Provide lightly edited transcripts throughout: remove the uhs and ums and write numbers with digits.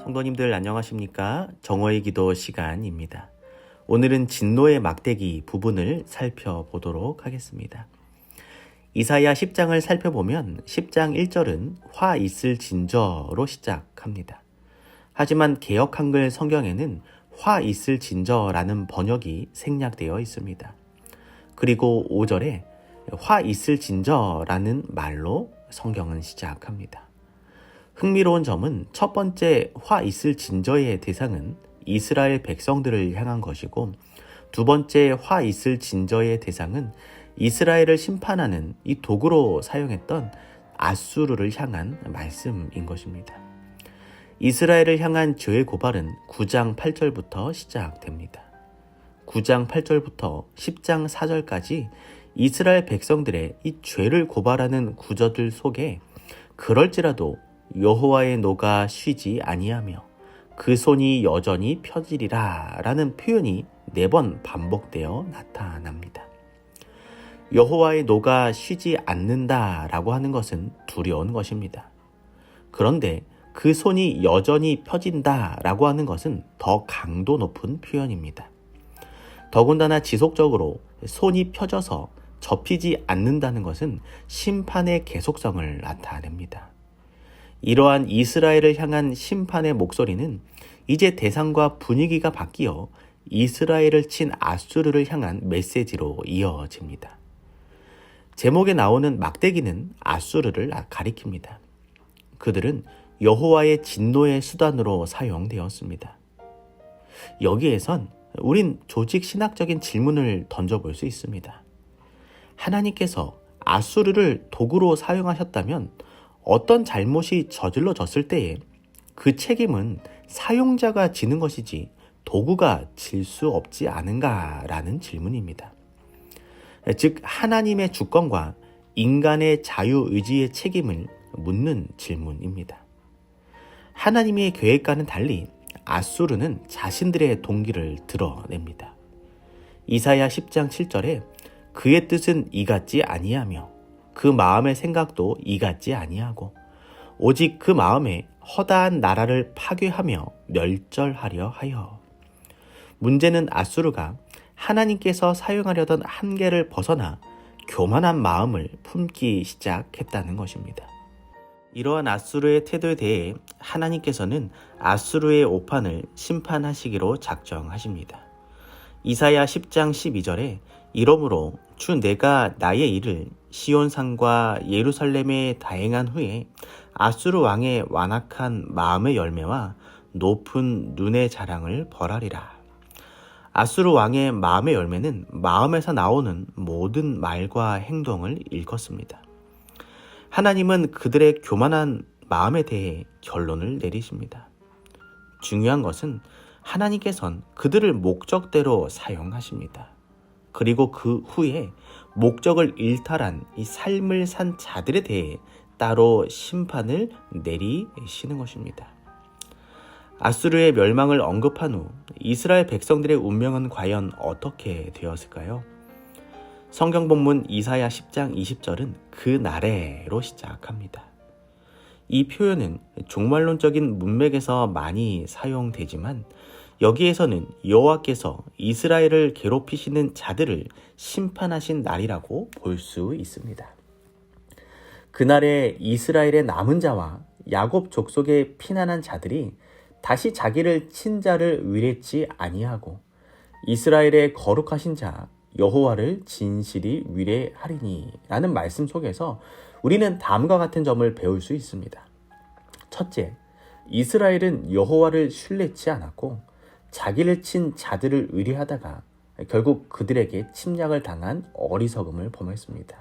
성도님들 안녕하십니까? 정오의 기도 시간입니다. 오늘은 진노의 막대기 부분을 살펴보도록 하겠습니다. 이사야 10장을 살펴보면 10장 1절은 화 있을 진저로 시작합니다. 하지만 개역 한글 성경에는 화 있을 진저라는 번역이 생략되어 있습니다. 그리고 5절에 화 있을 진저라는 말로 성경은 시작합니다. 흥미로운 점은 첫 번째 화 있을 진저의 대상은 이스라엘 백성들을 향한 것이고, 두 번째 화 있을 진저의 대상은 이스라엘을 심판하는 이 도구로 사용했던 아수르를 향한 말씀인 것입니다. 이스라엘을 향한 죄의 고발은 9장 8절부터 시작됩니다. 9장 8절부터 10장 4절까지 이스라엘 백성들의 이 죄를 고발하는 구절들 속에 그럴지라도 여호와의 노가 쉬지 아니하며 그 손이 여전히 펴지리라 라는 표현이 4번 반복되어 나타납니다. 여호와의 노가 쉬지 않는다 라고 하는 것은 두려운 것입니다. 그런데 그 손이 여전히 펴진다 라고 하는 것은 더 강도 높은 표현입니다. 더군다나 지속적으로 손이 펴져서 접히지 않는다는 것은 심판의 계속성을 나타냅니다. 이러한 이스라엘을 향한 심판의 목소리는 이제 대상과 분위기가 바뀌어 이스라엘을 친 아수르를 향한 메시지로 이어집니다. 제목에 나오는 막대기는 아수르를 가리킵니다. 그들은 여호와의 진노의 수단으로 사용되었습니다. 여기에선 우린 조직 신학적인 질문을 던져볼 수 있습니다. 하나님께서 아수르를 도구로 사용하셨다면 어떤 잘못이 저질러졌을 때에 그 책임은 사용자가 지는 것이지 도구가 질 수 없지 않은가라는 질문입니다. 즉 하나님의 주권과 인간의 자유의지의 책임을 묻는 질문입니다. 하나님의 계획과는 달리 아수르는 자신들의 동기를 드러냅니다. 이사야 10장 7절에 그의 뜻은 이같지 아니하며 그 마음의 생각도 이같지 아니하고 오직 그 마음에 허다한 나라를 파괴하며 멸절하려 하여. 문제는 아수르가 하나님께서 사용하려던 한계를 벗어나 교만한 마음을 품기 시작했다는 것입니다. 이러한 아수르의 태도에 대해 하나님께서는 아수르의 오판을 심판하시기로 작정하십니다. 이사야 10장 12절에 이러므로 주 내가 나의 일을 시온산과 예루살렘에 다행한 후에 아수르 왕의 완악한 마음의 열매와 높은 눈의 자랑을 벌하리라. 아수르 왕의 마음의 열매는 마음에서 나오는 모든 말과 행동을 일컫습니다. 하나님은 그들의 교만한 마음에 대해 결론을 내리십니다. 중요한 것은 하나님께서는 그들을 목적대로 사용하십니다. 그리고 그 후에 목적을 일탈한 이 삶을 산 자들에 대해 따로 심판을 내리시는 것입니다. 아수르의 멸망을 언급한 후 이스라엘 백성들의 운명은 과연 어떻게 되었을까요? 성경 본문 이사야 10장 20절은 그 날에로 시작합니다. 이 표현은 종말론적인 문맥에서 많이 사용되지만 여기에서는 여호와께서 이스라엘을 괴롭히시는 자들을 심판하신 날이라고 볼 수 있습니다. 그날에 이스라엘의 남은 자와 야곱 족속에 피난한 자들이 다시 자기를 친 자를 위례치 아니하고 이스라엘의 거룩하신 자 여호와를 진실이 위례하리니 라는 말씀 속에서 우리는 다음과 같은 점을 배울 수 있습니다. 첫째, 이스라엘은 여호와를 신뢰치 않았고 자기를 친 자들을 의뢰하다가 결국 그들에게 침략을 당한 어리석음을 범했습니다.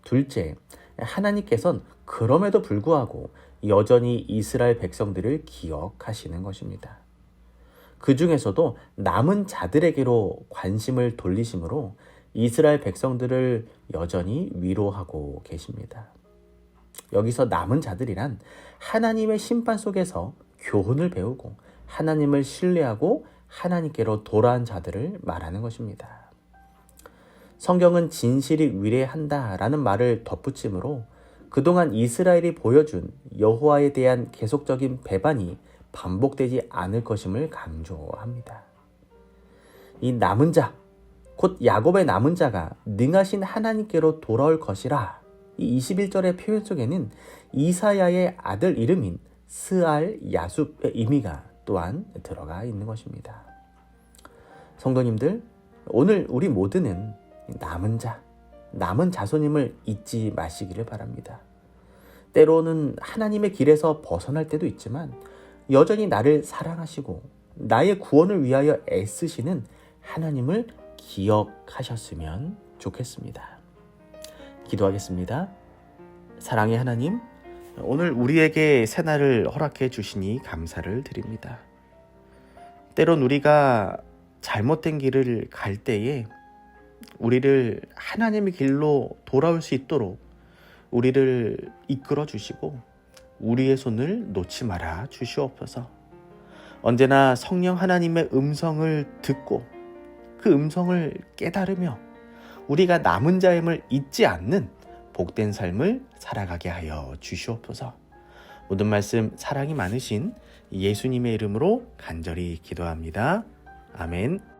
둘째, 하나님께서는 그럼에도 불구하고 여전히 이스라엘 백성들을 기억하시는 것입니다. 그 중에서도 남은 자들에게로 관심을 돌리심으로 이스라엘 백성들을 여전히 위로하고 계십니다. 여기서 남은 자들이란 하나님의 심판 속에서 교훈을 배우고 하나님을 신뢰하고 하나님께로 돌아온 자들을 말하는 것입니다. 성경은 진실이 위례한다라는 말을 덧붙임으로 그동안 이스라엘이 보여준 여호와에 대한 계속적인 배반이 반복되지 않을 것임을 강조합니다. 이 남은 자, 곧 야곱의 남은 자가 능하신 하나님께로 돌아올 것이라. 이 21절의 표현 속에는 이사야의 아들 이름인 스알 야숲의 의미가 또한 들어가 있는 것입니다. 성도님들, 오늘 우리 모두는 남은 자, 남은 자손임을 잊지 마시기를 바랍니다. 때로는 하나님의 길에서 벗어날 때도 있지만 여전히 나를 사랑하시고 나의 구원을 위하여 애쓰시는 하나님을 기억하셨으면 좋겠습니다. 기도하겠습니다. 사랑의 하나님, 오늘 우리에게 새날을 허락해 주시니 감사를 드립니다. 때론 우리가 잘못된 길을 갈 때에 우리를 하나님의 길로 돌아올 수 있도록 우리를 이끌어 주시고 우리의 손을 놓지 말아 주시옵소서. 언제나 성령 하나님의 음성을 듣고 그 음성을 깨달으며 우리가 남은 자임을 잊지 않는 복된 삶을 살아가게 하여 주시옵소서. 모든 말씀 사랑이 많으신 예수님의 이름으로 간절히 기도합니다. 아멘.